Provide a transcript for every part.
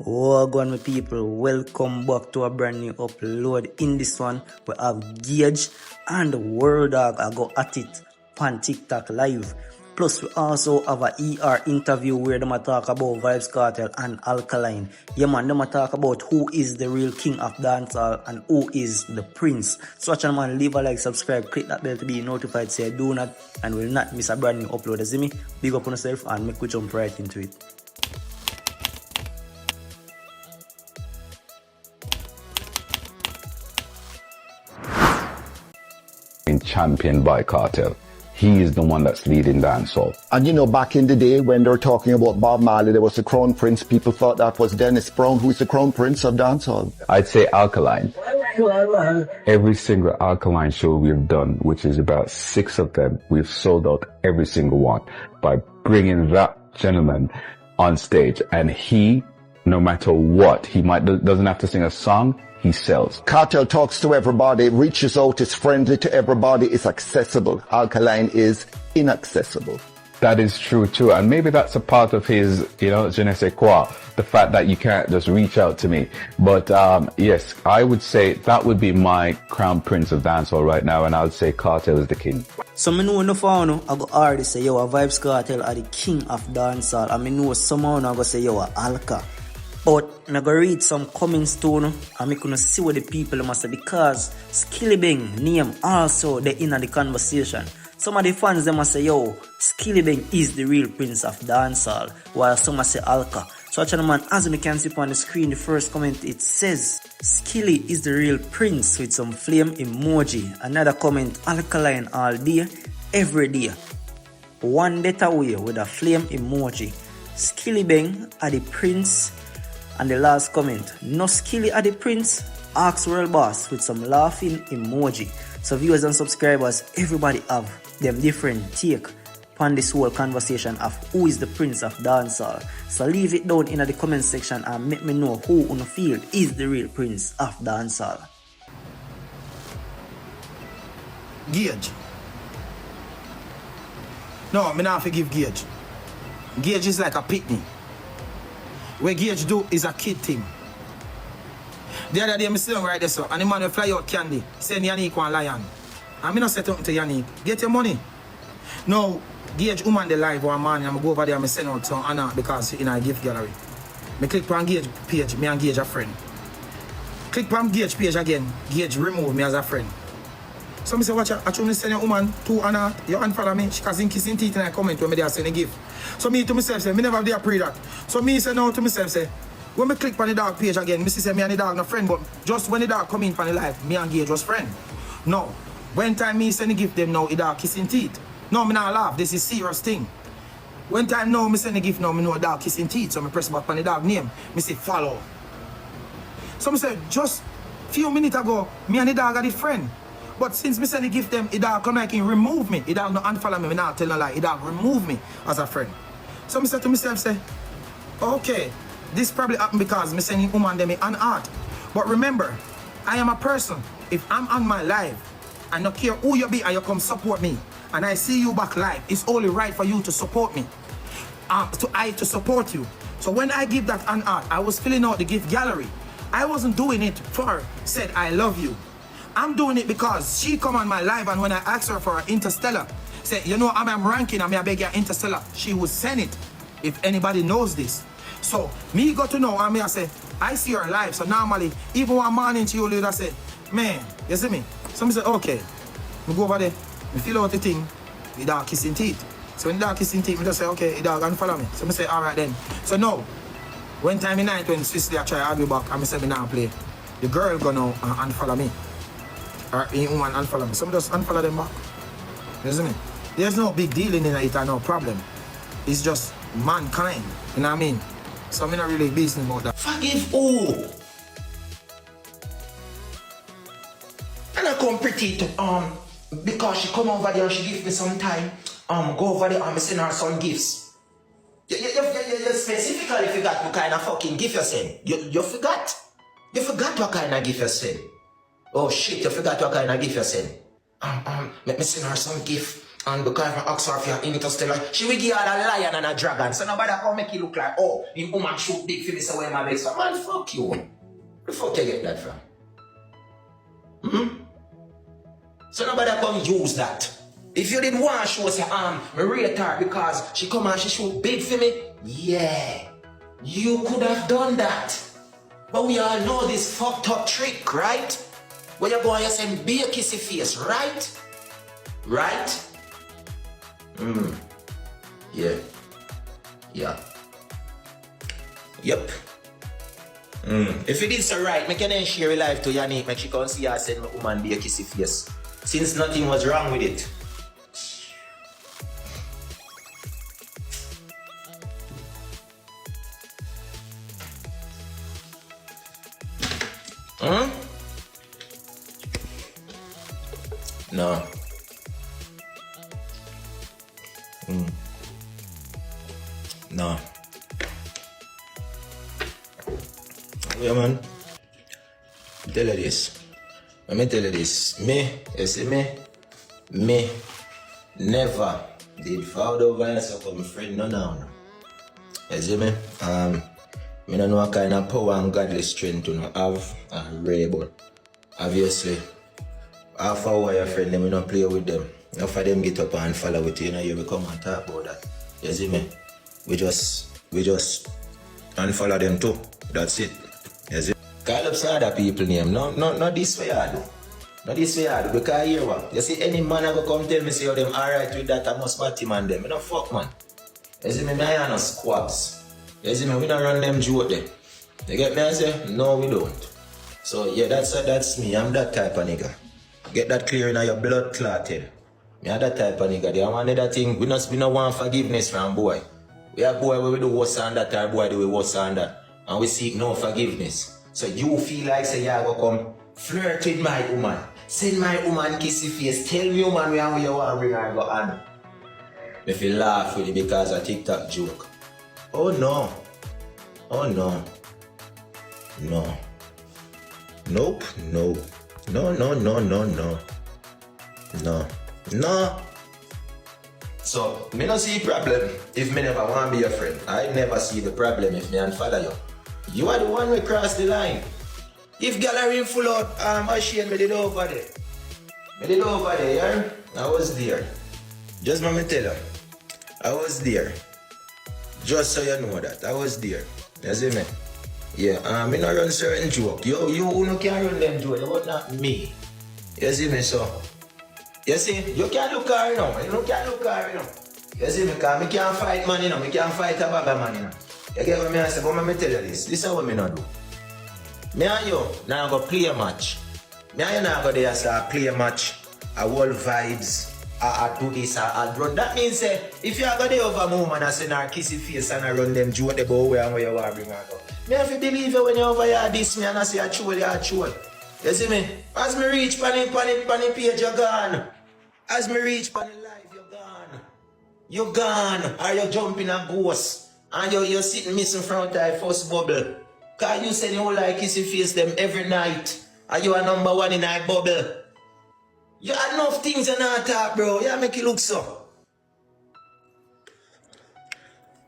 Welcome, my people. Welcome back to a brand new upload. In this one, we have Gage and World Dawg. I go at it on TikTok live. Plus, we also have a ER interview where they talk about Vybz Kartel and Alkaline. Yeah, man, they talk about who is the real king of dancehall and who is the prince. So, watch, man, leave a like, subscribe, click that bell to be notified. Say do not and will not miss a brand new upload. See me? Big up on yourself and make we jump right into it. Championed by Kartel. He is the one that's leading dancehall. And you know, back in the day when they were talking about Bob Marley, there was the Crown Prince. People thought that was Dennis Brown, who is the Crown Prince of dancehall. I'd say Alkaline. Every single Alkaline show we've done, which is about 6 of them, we've sold out every single one by bringing that gentleman on stage. And he, no matter what, he doesn't have to sing a song. He sells. Kartel talks to everybody, reaches out, is friendly to everybody, is accessible. Alkaline is inaccessible. That is true too. And maybe that's a part of his, je ne sais quoi, the fact that you can't just reach out to me. But yes, I would say that would be my crown prince of dancehall right now. And I would say Kartel is the king. So I know I go already say, yo, Vybz Kartel are the king of dancehall. And I know someone I go say, yo, Alka. But I go read some comments too, and I can see what the people must say, because Skilli name also they in the conversation. Some of the fans they must say, yo, Skilli is the real prince of dancehall, while some must say Alka. So actually, man, as you can see on the screen, the first comment, it says Skilli is the real prince with some flame emoji. Another comment, Alkaline all day, every day. One data away with a flame emoji. Skilli are the prince. And the last comment, no Skilli are the prince, ask World Boss with some laughing emoji. So viewers and subscribers, everybody have them different take on this whole conversation of who is the prince of dancehall. So leave it down in the comment section and make me know who on the field is the real prince of dancehall. Gage. No, me not forgive Gage. Gage is like a picnic. What Gage do is a kid thing. The other day, I see him right there, so, and the man will fly out candy, send Yannick one lion. And I not say something to Yannick, get your money. No, Gage woman the live one man, and I go over there and I send out some Anna because in a gift gallery. I click on Gage page, me and Gage a friend. Click on Gage page again, Gage remove me as a friend. So I say, watch out, I try to send your woman to Anna, you unfollow me, she can kissing teeth and I comment when I send a gift. So me to myself say, me never dare pray that. So me say now to myself say, when I click on the Dawg page again, me say me and the Dawg no friend, but just when the Dawg come in from the live, me and Gage was friend. No, when time me send a gift them now, the Dawg kissing teeth. No, me not laugh, this is serious thing. When time now me send a gift now, me know the Dawg kissing teeth, so me press back on the Dawg name, me say follow. So me say, just few minutes ago, me and the Dawg are the friend. But since me send the gift them, it Dawg come like he remove me. It Dawg no unfollow me not tell no lie. It Dawg remove me as a friend. So I said to myself, say, okay, this probably happened because me sending woman them an art. But remember, I am a person. If I'm on my live, I don't care who you be and you come support me, and I see you back live, it's only right for you to support me. To support you. So when I give that an art, I was filling out the gift gallery. I wasn't doing it for said I love you. I'm doing it because she come on my live, and when I asked her for an interstellar, say, you know, I'm ranking, I beg your interstellar, she would send it, if anybody knows this. So, me got to know, and I say, I see her live, so normally, even one morning she will I say, man, you see me? So I say, okay, I go over there, I feel out the thing, the Dawg kissing teeth. So when the Dawg kissing teeth, I just say, okay, the Dawg unfollow me. So I say, all right then. So now, when time in night, when Sicily I try to argue back, I say, me now play, the girl gonna unfollow me. Or in woman unfollow me. Some just unfollow them back. You see me? There's no big deal in it or no problem. It's just mankind. You know what I mean? So I'm not really business about that. Forgive who? And I come pretty to because she come over there and she give me some time. Go over there and send her some gifts. You specifically forgot what kind of fucking gift you send. You forgot. You forgot what kind of gift you send. Oh shit, you forgot what kind of gift you send. Let me send her some gift. And because I ask her if you're interstellar, she will give her a lion and a dragon. So nobody can make it look like, oh, him woman shoot big for me, so where my best friend. Man, fuck you. Where the fuck you get that from? So nobody can use that. If you didn't want to show us me rate her because she come and she shoot big for me, yeah, you could have done that. But we all know this fucked up trick, right? Where you go and you send be a kissy face, right? Right? Yeah. Yeah. Yep. If it is so right, make can then share a life to Yannick, make she can see her send my woman be a kissy face. Since nothing was wrong with it. No. No. Yeah, man. Tell her this. Let me tell you this. Me, you see me never did foul over and suck my friend no now. You see me? Me don't know what kind of power and godly strength to have and rebel. Obviously, half hour your friend them, we don't play with them. Enough of them get up and follow with you, you know, you become and talk about that. You see me? We just unfollow them too. That's it. You see? Call up some other people name. No, this way I do. Not this way I do. Because here what? You see any man I go come tell me say, oh, them alright with that, I must batty man them. You know fuck man. You see me, I am no squabs. You see me, we don't run them joke them. You get me I say? No, we don't. So yeah, that's me. I'm that type of nigga. Get that clear in your blood clotted. Me are that type of nigga. They are one other thing. We don't want forgiveness from boy. We are boy where we do worse than that, our boy do worse than that. And we seek no forgiveness. So you feel like say you go come flirt with my woman. Send my woman kissy face. Tell me woman where you want to bring her go on. If you laugh with it because of TikTok joke. Oh no. Oh no. No. Nope. No. No. No. So, me not see problem if me never want to be your friend. I never see the problem if me unfollow you. You are the one who cross the line. If gallery full out, machine, me did over there. Yeah? I was there. Just let me tell you. I was there. Just so you know that. I was there. You see me? Yeah, me not run certain joke. You no can run them joke, but not me. You see me, so? You see, you can't look her, you know. You can't look her, you know. You see me, because me can't fight man, you know. Me can't fight a baba man, you know. You get what me say? But me tell you this. This is what me not do. Me and you now go play a match. Me and you now go there start play a match. I whole vibes. I do this, I run. That means if you go there over woman and send her kissy face and I run them joke the bow where you want to bring her go. Me have to believe you when you over here this me and I say I chew. You see me? As me reach pan page, you're gone. As me reach pan life, you're gone. You're gone. Or you jumping a ghost. And you're sitting missing front of first bubble. Cause you say you like kissy face them every night. And you are number one in that bubble. You have enough things in that talk, bro. You make it look so.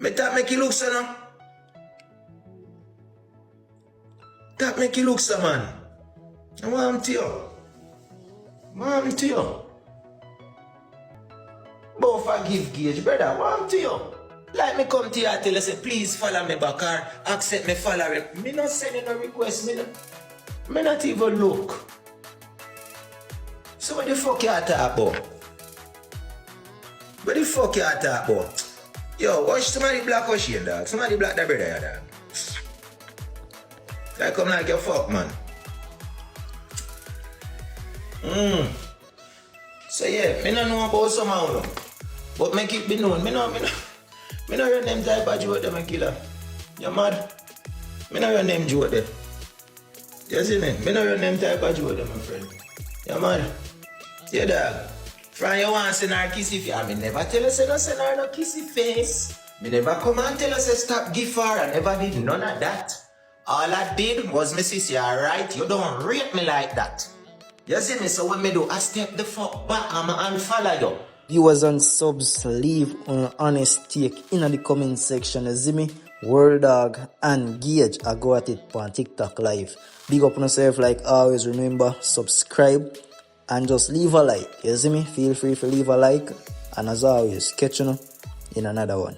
Me that make it look so now. That make it look so, man. I want to you. But forgive Gage, brother. I want to you. Like me come to you and tell you, say, please follow me back or accept me following. Me not sending no request. Me not even look. So what the fuck you talk about? What the fuck you talk about? Yo, watch somebody black or shade, dog. Somebody black that brother, dog. Like come like your fuck, man. So yeah, me not know about somehow, but make it be known. Me not run them type of joke them a killer. You mad? Me not run them joke them. You see me? Me not run them type of joke them, my friend. You mad? Yeah, dog. From you want to send her kissy face. I never tell you say no send her no kissy face. Me never come and tell you say stop give her. I never did none of that. All I did was me say alright, you don't rate me like that. You see me? So when me do, I step the fuck back and unfollow you. Viewers and subs, leave an honest take in the comment section. You see me? World Dawg and Gage, I go at it on TikTok live. Big up on yourself like always. Remember, subscribe and just leave a like. You see me? Feel free to leave a like. And as always, catch you in another one.